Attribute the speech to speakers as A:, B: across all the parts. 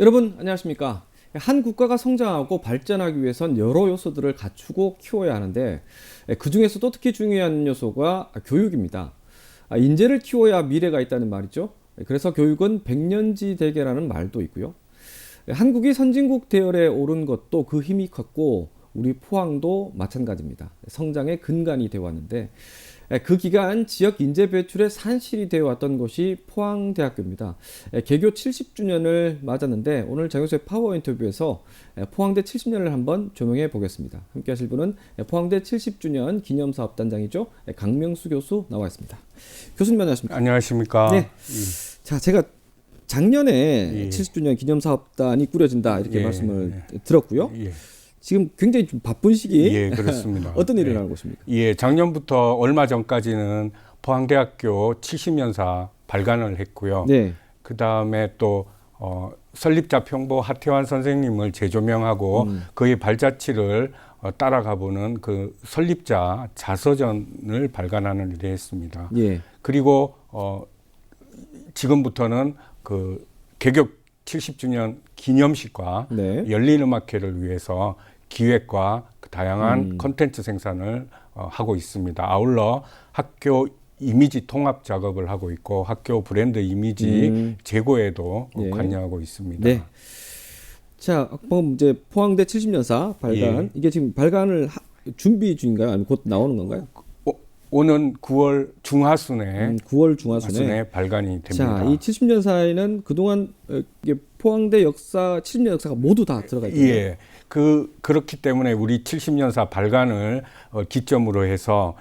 A: 여러분 안녕하십니까? 한 국가가 성장하고 발전하기 위해선 여러 요소들을 갖추고 키워야 하는데 그 중에서도 특히 중요한 요소가 교육입니다. 인재를 키워야 미래가 있다는 말이죠. 그래서 교육은 백년지 대계라는 말도 있고요. 한국이 선진국 대열에 오른 것도 그 힘이 컸고 우리 포항도 마찬가지입니다. 성장의 근간이 되어 왔는데 그 기간 지역 인재 배출의 산실이 되어 왔던 곳이 포항대학교입니다. 개교 70주년을 맞았는데 오늘 장효수의 파워 인터뷰에서 포항대 70년을 한번 조명해 보겠습니다. 함께 하실 분은 포항대 70주년 기념사업단장이죠. 강명수 교수 나와 있습니다. 교수님 안녕하십니까?
B: 안녕하십니까?
A: 네. 자, 제가 작년에 70주년 기념사업단이 꾸려진다 이렇게 말씀을 들었고요. 지금 굉장히 좀 바쁜 시기.
B: 예, 그렇습니다.
A: 어떤 일을 하고 있습니까?
B: 예, 작년부터 얼마 전까지는 포항대학교 70년사 발간을 했고요.
A: 네.
B: 그 다음에 또 설립자 평보 하태환 선생님을 재조명하고 그의 발자취를 따라가보는 그 설립자 자서전을 발간하는 일을 했습니다.
A: 예.
B: 그리고 지금부터는 그 개교 70주년 기념식과
A: 네.
B: 열린 음악회를 위해서 기획과 다양한 콘텐츠 생산을 하고 있습니다. 아울러 학교 이미지 통합 작업을 하고 있고 학교 브랜드 이미지 제고에도
A: 예.
B: 관여하고 있습니다.
A: 네. 자, 그럼 이제 포항대 70년사 발간 이게 지금 발간을 준비 중인가요? 아니면 곧 나오는 건가요?
B: 오는 9월 중하순에
A: 9월 중하순에
B: 발간이 됩니다.
A: 자, 이 70년사에는 그동안 이게 포항대 역사 70년 역사가 모두 다 들어가 있거든요.
B: 예. 그렇기 때문에 우리 70년사 발간을 기점으로 해서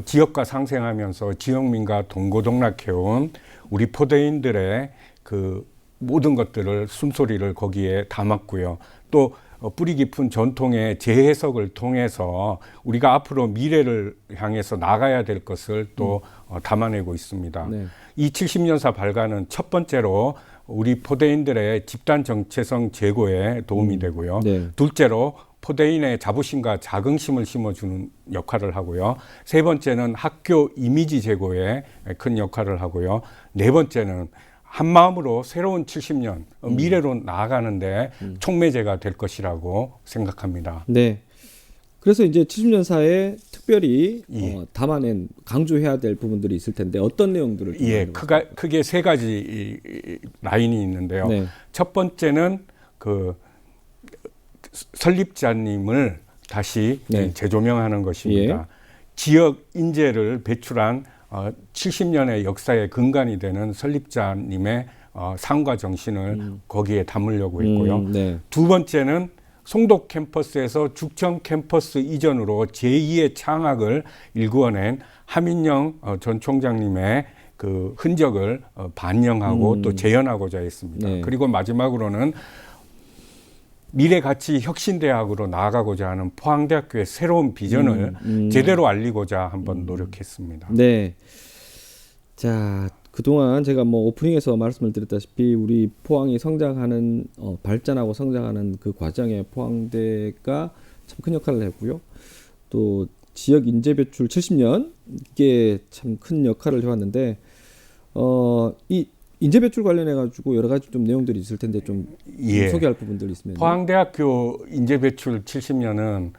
B: 지역과 상생하면서 지역민과 동고동락해온 우리 포대인들의 그 모든 것들을 숨소리를 거기에 담았고요. 또 뿌리 깊은 전통의 재해석을 통해서 우리가 앞으로 미래를 향해서 나가야 될 것을 또 담아내고 있습니다.
A: 네.
B: 이 70년사 발간은 첫 번째로 우리 포대인들의 집단 정체성 제고에 도움이 되고요.
A: 네.
B: 둘째로 포대인의 자부심과 자긍심을 심어주는 역할을 하고요. 세 번째는 학교 이미지 제고에 큰 역할을 하고요. 네 번째는 한마음으로 새로운 70년 미래로 나아가는데 촉매제가 될 것이라고 생각합니다.
A: 네. 그래서 이제 70년사에 특별히 담아낸 강조해야 될 부분들이 있을 텐데 어떤 내용들을
B: 예, 크게 세 가지 라인이 있는데요.
A: 네.
B: 첫 번째는 그 설립자님을 다시
A: 네.
B: 재조명하는 것입니다.
A: 예.
B: 지역 인재를 배출한 70년의 역사의 근간이 되는 설립자님의 삶과 정신을 거기에 담으려고 했고요.
A: 네.
B: 두 번째는 송도 캠퍼스에서 죽청 캠퍼스 이전으로 제2의 창학을 일구어낸 하민영 전 총장님의 그 흔적을 반영하고 또 재현하고자 했습니다.
A: 네.
B: 그리고 마지막으로는 미래가치 혁신대학으로 나아가고자 하는 포항대학교의 새로운 비전을 제대로 알리고자 한번 노력했습니다.
A: 네. 자, 그동안 제가 뭐 오프닝에서 말씀을 드렸다시피 우리 포항이 성장하는 발전하고 성장하는 그 과정에 포항대가 참 큰 역할을 했고요. 또 지역 인재 배출 70년 이게 참 큰 역할을 해왔는데 이 인재 배출 관련해 가지고 여러 가지 좀 내용들이 있을 텐데 좀 소개할 부분들이 있으면
B: 포항대학교 인재 배출 70년은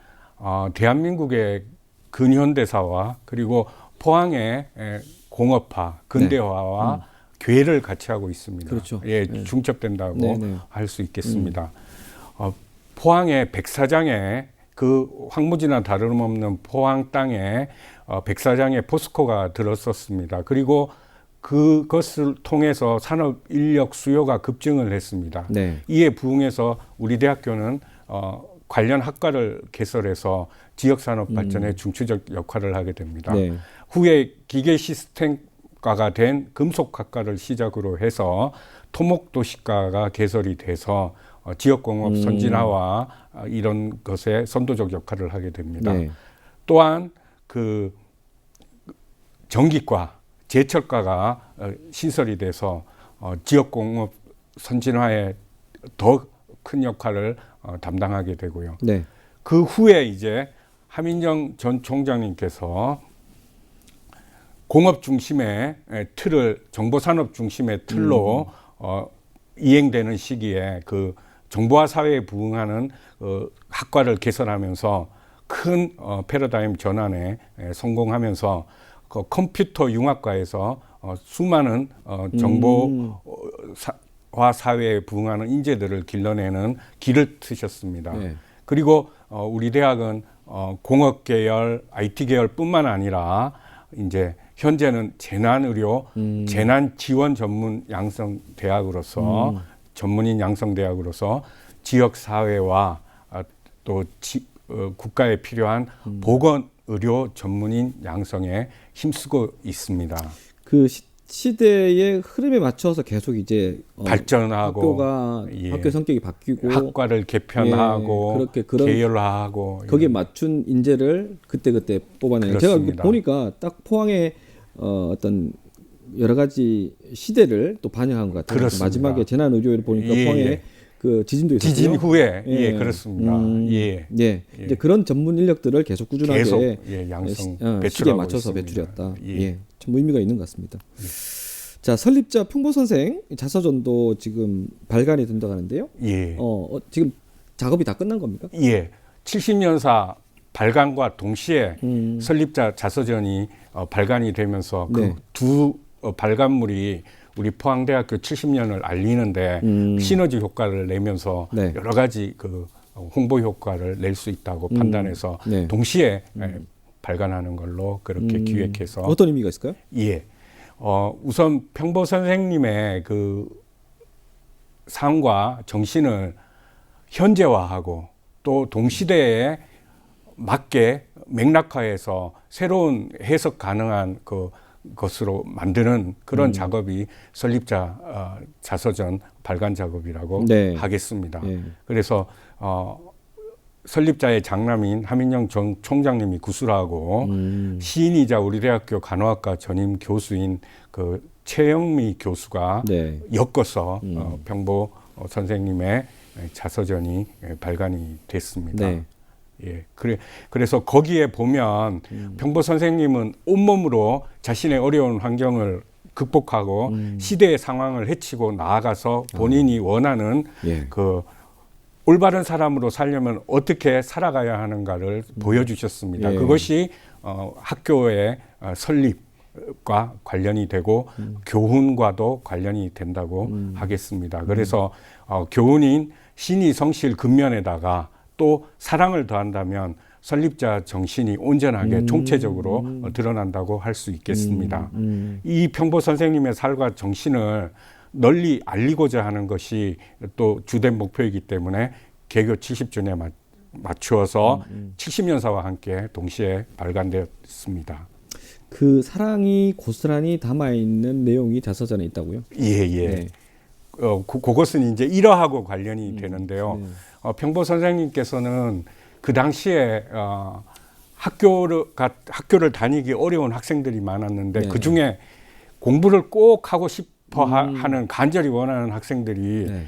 B: 대한민국의 근현대사와 그리고 포항의 공업화, 근대화와 궤를 같이 하고 있습니다.
A: 그렇죠.
B: 예,
A: 네.
B: 중첩된다고 할 수 있겠습니다. 포항의 백사장에 그 황무지나 다름없는 포항 땅에 백사장의 포스코가 들었었습니다. 그리고 그것을 통해서 산업 인력 수요가 급증을 했습니다.
A: 네.
B: 이에 부응해서 우리 대학교는 관련 학과를 개설해서 지역 산업 발전에 중추적 역할을 하게 됩니다.
A: 네.
B: 후에 기계 시스템과가 된 금속학과를 시작으로 해서 토목도시과가 개설이 돼서 지역공업 선진화와 이런 것에 선도적 역할을 하게 됩니다.
A: 네.
B: 또한 그 전기과, 제철과가 신설이 돼서 지역공업 선진화에 더 큰 역할을 담당하게 되고요.
A: 네.
B: 그 후에 이제 하민정 전 총장님께서 공업 중심의 틀을 정보산업 중심의 틀로 이행되는 시기에 그 정보화 사회에 부응하는 학과를 개설하면서 큰 패러다임 전환에 성공하면서 그 컴퓨터 융합과에서 수많은 정보화 사회에 부응하는 인재들을 길러내는 길을 트셨습니다.
A: 네.
B: 그리고 우리 대학은 공업 계열, IT 계열뿐만 아니라 이제 현재는 재난의료, 재난 지원 전문 양성 대학으로서 전문인 양성 대학으로서 지역 사회와 또 국가에 필요한 보건 의료 전문인 양성에 힘쓰고 있습니다.
A: 그 시대의 흐름에 맞춰서 계속 이제
B: 발전하고
A: 학교가
B: 예.
A: 학교 성격이 바뀌고
B: 학과를 개편하고
A: 예, 그렇게 그런
B: 계열화하고
A: 거기에 맞춘 인재를 그때 뽑아내요. 제가
B: 그렇습니다.
A: 보니까 딱 포항의 어떤 여러 가지 시대를 또 반영한 것 같아요.
B: 그렇습니다.
A: 마지막에 재난 의료를 보니까
B: 예,
A: 포항에
B: 예.
A: 그 지진도 있었어요.
B: 지진 후에
A: 예.
B: 예, 그렇습니다. 예.
A: 예. 이제 그런 전문 인력들을 계속 꾸준하게
B: 계속 양성
A: 시기에
B: 배출하고
A: 맞춰서
B: 있습니다.
A: 배출했다.
B: 예.
A: 예. 참 의미가 있는 것 같습니다. 자, 설립자 풍보 선생 자서전도 지금 발간이 된다고 하는데요.
B: 예.
A: 지금 작업이 다 끝난 겁니까?
B: 예. 70년사 발간과 동시에 설립자 자서전이 발간이 되면서
A: 네.
B: 그 두 발간물이 우리 포항대학교 70년을 알리는데 시너지 효과를 내면서
A: 네.
B: 여러 가지 그 홍보 효과를 낼 수 있다고 판단해서
A: 네.
B: 동시에 발간하는 걸로 그렇게 기획해서
A: 어떤 의미가 있을까요?
B: 예. 우선 평보 선생님의 그 상과 정신을 현재화하고 또 동시대에 맞게 맥락화해서 새로운 해석 가능한 것으로 만드는 그런 작업이 설립자 자서전 발간 작업이라고
A: 네.
B: 하겠습니다.
A: 네.
B: 그래서 설립자의 장남인 하민영 전 총장님이 구술하고 시인이자 우리 대학교 간호학과 전임 교수인 그 최영미 교수가
A: 네.
B: 엮어서 평보 선생님의 자서전이 발간이 됐습니다.
A: 네.
B: 예, 그래서 거기에 보면 평보 선생님은 온몸으로 자신의 어려운 환경을 극복하고 시대의 상황을 헤치고 나아가서 본인이 원하는
A: 예.
B: 그 올바른 사람으로 살려면 어떻게 살아가야 하는가를 보여주셨습니다.
A: 예.
B: 그것이 학교의 설립과 관련이 되고 교훈과도 관련이 된다고 하겠습니다. 그래서 교훈인 신이 성실 근면에다가 또 사랑을 더한다면 설립자 정신이 온전하게 총체적으로 드러난다고 할 수 있겠습니다. 이 평보 선생님의 살과 정신을 널리 알리고자 하는 것이 또 주된 목표이기 때문에 개교 70주년에 맞추어서 70년사와 함께 동시에 발간되었습니다.
A: 그 사랑이 고스란히 담아 있는 내용이 자서전에 있다고요?
B: 예.
A: 네.
B: 그것은 이제 일화하고 관련이 되는데요.
A: 네.
B: 평보 선생님께서는 그 당시에 학교를 다니기 어려운 학생들이 많았는데
A: 네.
B: 그 중에 공부를 꼭 하고 싶어 하는 간절히 원하는 학생들이
A: 네.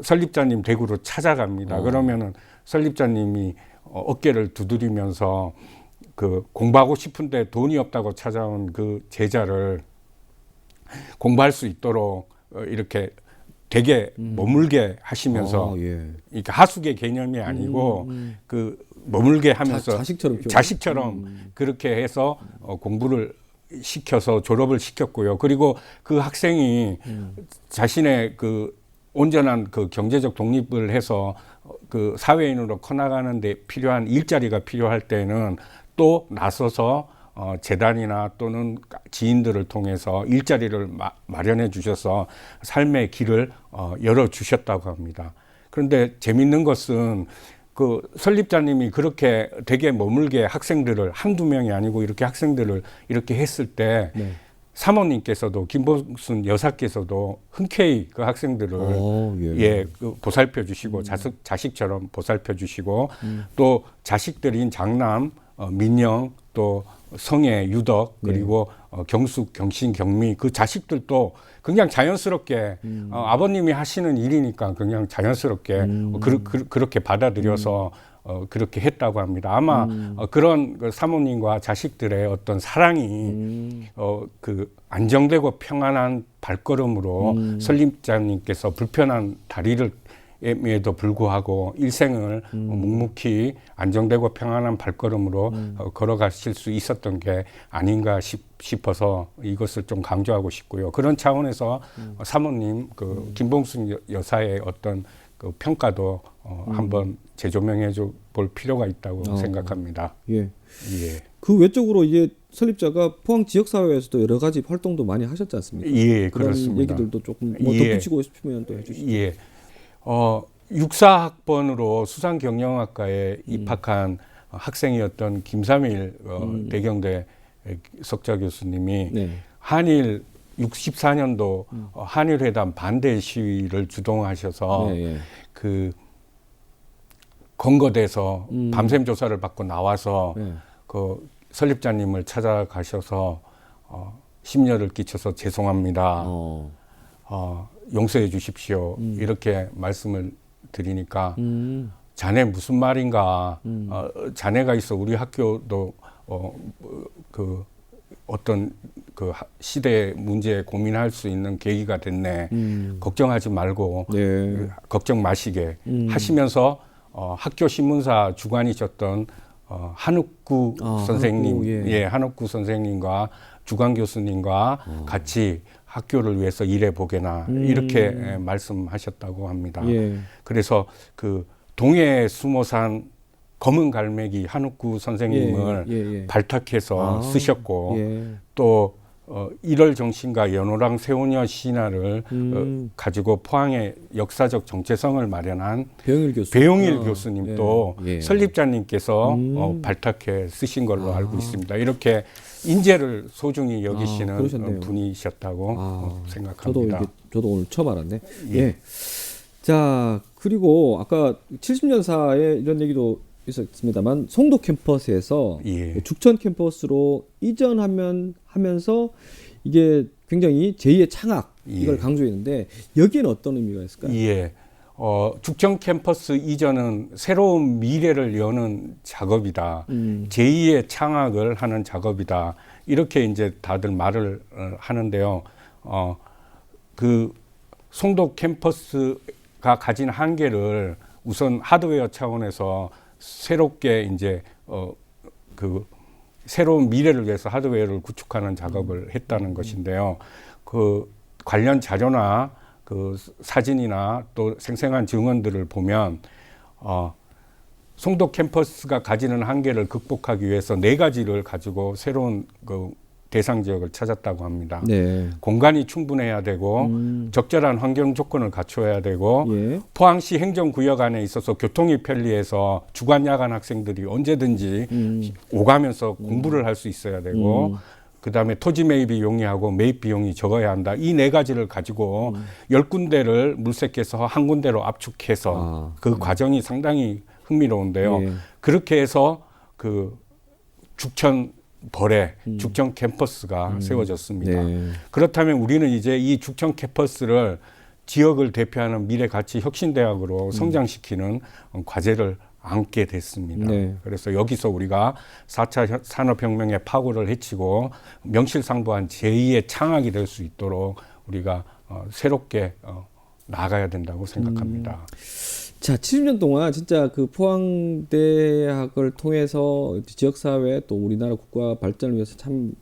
B: 설립자님 댁으로 찾아갑니다. 그러면은 설립자님이 어깨를 두드리면서 그 공부하고 싶은데 돈이 없다고 찾아온 그 제자를 공부할 수 있도록 이렇게 되게 머물게 하시면서
A: 예.
B: 이렇게 하숙의 개념이 아니고 그 머물게 하면서
A: 자식처럼
B: 그렇게 해서 공부를 시켜서 졸업을 시켰고요. 그리고 그 학생이 자신의 그 온전한 그 경제적 독립을 해서 그 사회인으로 커나가는데 필요한 일자리가 필요할 때는 또 나서서 재단이나 또는 지인들을 통해서 일자리를 마련해 주셔서 삶의 길을 열어 주셨다고 합니다. 그런데 재밌는 것은 그 설립자님이 그렇게 되게 머물게 학생들을 한두 명이 아니고 이렇게 학생들을 이렇게 했을 때
A: 네.
B: 사모님께서도 김보순 여사께서도 흔쾌히 그 학생들을 그 보살펴 주시고 자식처럼 보살펴 주시고 또 자식들인 장남, 민영, 또 성애, 유덕, 그리고 경숙, 경신, 경미 그 자식들도 그냥 자연스럽게 아버님이 하시는 일이니까 그냥 자연스럽게 그렇게 받아들여서 그렇게 했다고 합니다. 아마 그런 그 사모님과 자식들의 어떤 사랑이 그 안정되고 평안한 발걸음으로 설립자님께서 불편한 다리를 에도 불구하고 일생을 묵묵히 안정되고 평안한 발걸음으로 걸어가실 수 있었던 게 아닌가 싶어서 이것을 좀 강조하고 싶고요. 그런 차원에서 사모님 그 김봉숙 여사의 어떤 그 평가도 한번 재조명해 볼 필요가 있다고 생각합니다.
A: 예.
B: 예.
A: 그 외적으로 이제 설립자가 포항 지역 사회에서도 여러 가지 활동도 많이 하셨지 않습니까?
B: 예,
A: 그런
B: 그렇습니다.
A: 얘기들도 조금 뭐
B: 예.
A: 덧붙이고 싶으면 또 해주시죠.
B: 예. 육사학번으로 수상경영학과에 입학한 학생이었던 김삼일 대경대 석좌 교수님이
A: 네.
B: 한일 64년도 한일회담 반대 시위를 주동하셔서
A: 예, 예.
B: 그 건거돼서 밤샘 조사를 받고 나와서
A: 예.
B: 그 설립자님을 찾아가셔서 심려를 끼쳐서 죄송합니다. 용서해 주십시오. 이렇게 말씀을 드리니까 자네 무슨 말인가? 자네가 있어 우리 학교도 그 어떤 그 시대 문제에 고민할 수 있는 계기가 됐네. 걱정하지 말고
A: 네.
B: 걱정 마시게 하시면서 학교 신문사 주관이셨던 한옥구 선생님,
A: 한옥구, 예.
B: 예, 한옥구 선생님과 주관 교수님과 같이 학교를 위해서 일해 보게나 이렇게 말씀하셨다고 합니다.
A: 예.
B: 그래서 그 동해 수모산 검은 갈매기 한옥구 선생님을
A: 예.
B: 발탁해서 쓰셨고
A: 예.
B: 또 일월 정신과 연호랑 세오녀 신화를 가지고 포항의 역사적 정체성을 마련한
A: 배용일 교수.
B: 배용일 교수님도
A: 예.
B: 설립자님께서 발탁해 쓰신 걸로 알고 있습니다. 이렇게 인재를 소중히 여기시는
A: 그러셨네요.
B: 분이셨다고 생각합니다.
A: 저도 오늘 처음 알았네. 예. 자, 그리고 아까 70년사에 이런 얘기도 있었습니다만 송도 캠퍼스에서
B: 예.
A: 죽전 캠퍼스로 이전하면서 이게 굉장히 제2의 창학 이걸
B: 예.
A: 강조했는데 여기에는 어떤 의미가 있을까요?
B: 예. 죽전 캠퍼스 이전은 새로운 미래를 여는 작업이다. 제2의 창학을 하는 작업이다. 이렇게 이제 다들 말을 하는데요. 그 송도 캠퍼스가 가진 한계를 우선 하드웨어 차원에서 새롭게 이제 그 새로운 미래를 위해서 하드웨어를 구축하는 작업을 했다는 것인데요. 그 관련 자료나 그 사진이나 또 생생한 증언들을 보면 송도 캠퍼스가 가지는 한계를 극복하기 위해서 4가지를 가지고 새로운 그 대상 지역을 찾았다고 합니다.
A: 네.
B: 공간이 충분해야 되고 적절한 환경 조건을 갖춰야 되고
A: 예.
B: 포항시 행정구역 안에 있어서 교통이 편리해서 주간 야간 학생들이 언제든지 오가면서 공부를 할 수 있어야 되고 그다음에 토지 매입이 용이하고 매입 비용이 적어야 한다. 이 4가지를 가지고 10군데를 물색해서 한 군데로 압축해서 그 과정이 상당히 흥미로운데요.
A: 예.
B: 그렇게 해서 그 죽천 벌에 죽천 캠퍼스가 세워졌습니다.
A: 네.
B: 그렇다면 우리는 이제 이 죽천 캠퍼스를 지역을 대표하는 미래 가치 혁신대학으로 성장시키는 과제를 안게 됐습니다.
A: 네.
B: 그래서 여기서 우리가 4차 산업혁명의 파고를 헤치고 명실상부한 제2의 창학이 될 수 있도록 우리가 새롭게 나아가야 된다고 생각합니다.
A: 자, 70년 동안 진짜 그 포항대학을 통해서 지역사회 또 우리나라 국가 발전을 위해서 참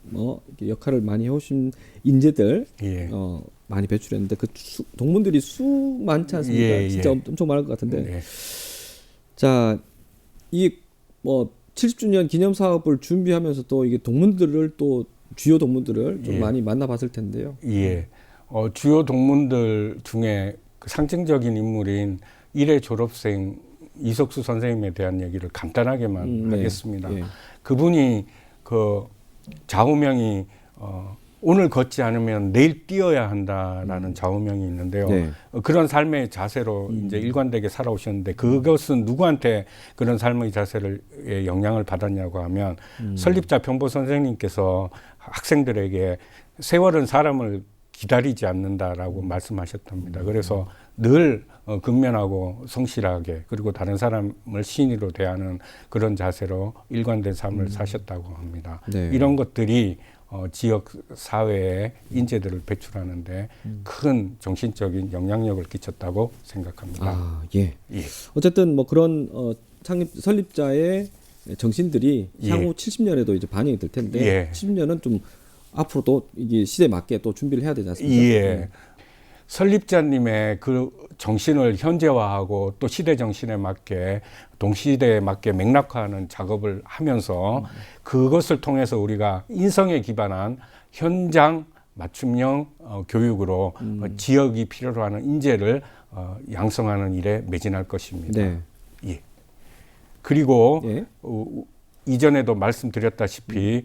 A: 역할을 많이 해오신 인재들
B: 예.
A: 많이 배출했는데 그 동문들이 수많지 않습니까?
B: 예,
A: 진짜
B: 예.
A: 엄청 많을 것 같은데.
B: 네.
A: 자, 이 뭐 70주년 기념 사업을 준비하면서 또 이게 동문들을 또 주요 동문들을 좀
B: 예.
A: 많이 만나봤을 텐데요.
B: 예. 주요 동문들 중에 그 상징적인 인물인 1회 졸업생 이석수 선생님에 대한 얘기를 간단하게만
A: 네.
B: 하겠습니다.
A: 예.
B: 그분이 그 좌우명이 오늘 걷지 않으면 내일 뛰어야 한다라는 좌우명이 있는데요.
A: 네.
B: 그런 삶의 자세로 이제 일관되게 살아오셨는데 그것은 누구한테 그런 삶의 자세를 영향을 받았냐고 하면 설립자 병보 선생님께서 학생들에게 세월은 사람을 기다리지 않는다라고 말씀하셨답니다. 그래서 늘 근면하고 성실하게 그리고 다른 사람을 신의로 대하는 그런 자세로 일관된 삶을 사셨다고 합니다.
A: 네.
B: 이런 것들이 지역 사회에 인재들을 배출하는데 큰 정신적인 영향력을 끼쳤다고 생각합니다.
A: 아, 예.
B: 예.
A: 어쨌든 뭐 그런 설립자의 정신들이
B: 예.
A: 향후 70년에도 이제 반영이 될 텐데
B: 예.
A: 70년은 좀 앞으로도 이게 시대에 맞게 또 준비를 해야 되지 않습니까?
B: 예. 설립자님의 그 정신을 현재화하고 또 시대 정신에 맞게 동시대에 맞게 맥락화하는 작업을 하면서 그것을 통해서 우리가 인성에 기반한 현장 맞춤형 교육으로 지역이 필요로 하는 인재를 양성하는 일에 매진할 것입니다.
A: 네.
B: 예. 그리고
A: 예.
B: 이전에도 말씀드렸다시피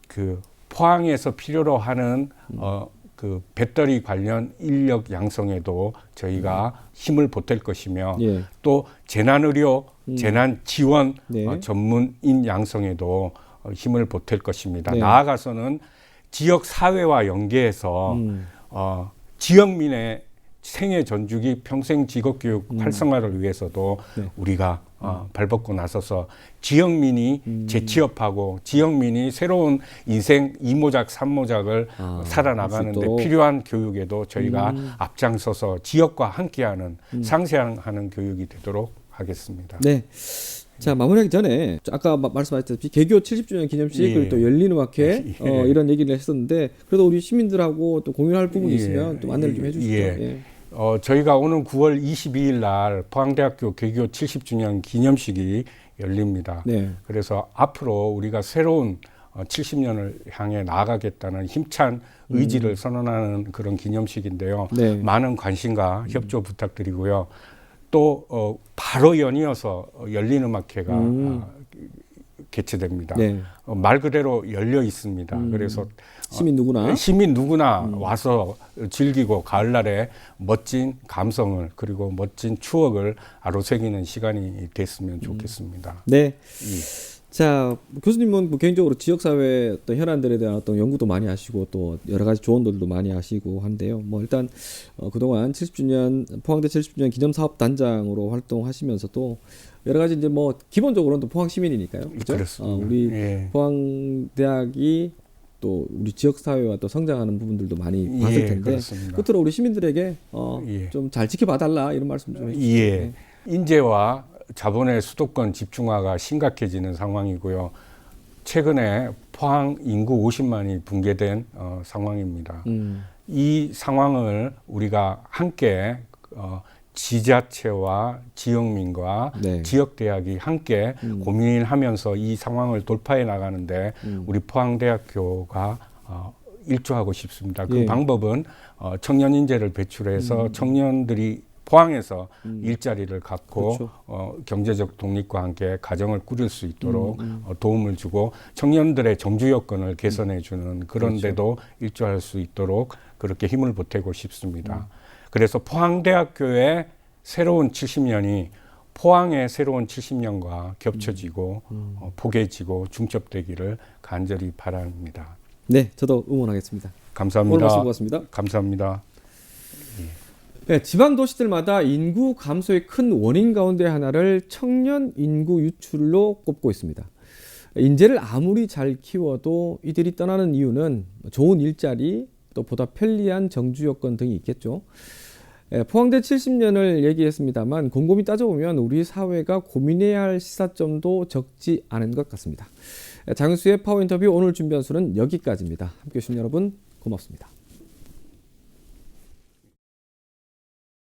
B: 그 포항에서 필요로 하는 그 배터리 관련 인력 양성에도 저희가 힘을 보탤 것이며
A: 예.
B: 또 재난의료, 재난 지원
A: 네.
B: 전문인 양성에도 힘을 보탤 것입니다.
A: 네.
B: 나아가서는 지역 사회와 연계해서 지역민의 생애 전주기 평생 직업교육 활성화를 위해서도
A: 네.
B: 우리가 발벗고 나서서 지역민이 재취업하고 지역민이 새로운 인생 2모작, 3모작을 살아나가는 데
A: 있도록.
B: 필요한 교육에도 저희가 앞장서서 지역과 함께하는 상생하는 교육이 되도록 하겠습니다.
A: 네. 자, 마무리하기 전에 아까 말씀하셨다시피 개교 70주년 기념식
B: 예.
A: 그리고 또 열린음악회
B: 예.
A: 이런 얘기를 했었는데 그래도 우리 시민들하고 또 공유할 부분이
B: 예.
A: 있으면 좀 안내를 좀 해주시죠.
B: 예.
A: 예.
B: 저희가 오는 9월 22일 날 포항대학교 개교 70주년 기념식이 열립니다.
A: 네.
B: 그래서 앞으로 우리가 새로운 70년을 향해 나아가겠다는 힘찬 의지를 선언하는 그런 기념식인데요.
A: 네.
B: 많은 관심과 협조 부탁드리고요. 또 바로 연이어서 열린음악회가 개최됩니다.
A: 네.
B: 말 그대로 열려 있습니다. 그래서
A: 시민 누구나
B: 시민 누구나 와서 즐기고 가을날에 멋진 감성을 그리고 멋진 추억을 아로새기는 시간이 됐으면 좋겠습니다.
A: 네.
B: 예.
A: 자, 교수님은 뭐 개인적으로 지역사회 어떤 현안들에 대한 어떤 연구도 많이 하시고 또 여러 가지 조언들도 많이 하시고 한데요. 뭐 일단 그동안 70주년 포항대 70주년 기념사업단장으로 활동하시면서도 여러 가지 이제 뭐 기본적으로는 또 포항 시민이니까요. 그죠?
B: 그렇습니다.
A: 우리
B: 예.
A: 포항대학이 또 우리 지역사회와 또 성장하는 부분들도 많이 봤을
B: 예,
A: 텐데
B: 그렇습니다.
A: 끝으로 우리 시민들에게
B: 예.
A: 좀 잘 지켜봐달라 이런 말씀 좀 해주시죠.
B: 예. 인재와 자본의 수도권 집중화가 심각해지는 상황이고요. 최근에 포항 인구 50만이 붕괴된 상황입니다. 이 상황을 우리가 함께 지자체와 지역민과
A: 네.
B: 지역대학이 함께 고민하면서 이 상황을 돌파해 나가는데 우리 포항대학교가 일조하고 싶습니다. 그
A: 예.
B: 방법은 청년 인재를 배출해서 청년들이 포항에서 일자리를 갖고
A: 그렇죠.
B: 경제적 독립과 함께 가정을 꾸릴 수 있도록 도움을 주고 청년들의 정주 여건을 개선해 주는 그런
A: 그렇죠.
B: 데도 일조할 수 있도록 그렇게 힘을 보태고 싶습니다. 그래서 포항대학교의 새로운 70년이 포항의 새로운 70년과 겹쳐지고 포개지고 중첩되기를 간절히 바랍니다.
A: 네, 저도 응원하겠습니다.
B: 감사합니다.
A: 오늘 말씀 고맙습니다.
B: 감사합니다.
A: 네, 지방 도시들마다 인구 감소의 큰 원인 가운데 하나를 청년 인구 유출로 꼽고 있습니다. 인재를 아무리 잘 키워도 이들이 떠나는 이유는 좋은 일자리, 또 보다 편리한 정주 여건 등이 있겠죠. 포항대 70년을 얘기했습니다만 곰곰이 따져보면 우리 사회가 고민해야 할 시사점도 적지 않은 것 같습니다. 장윤수의 파워 인터뷰 오늘 준비한 수는 여기까지입니다. 함께해 주신 여러분 고맙습니다.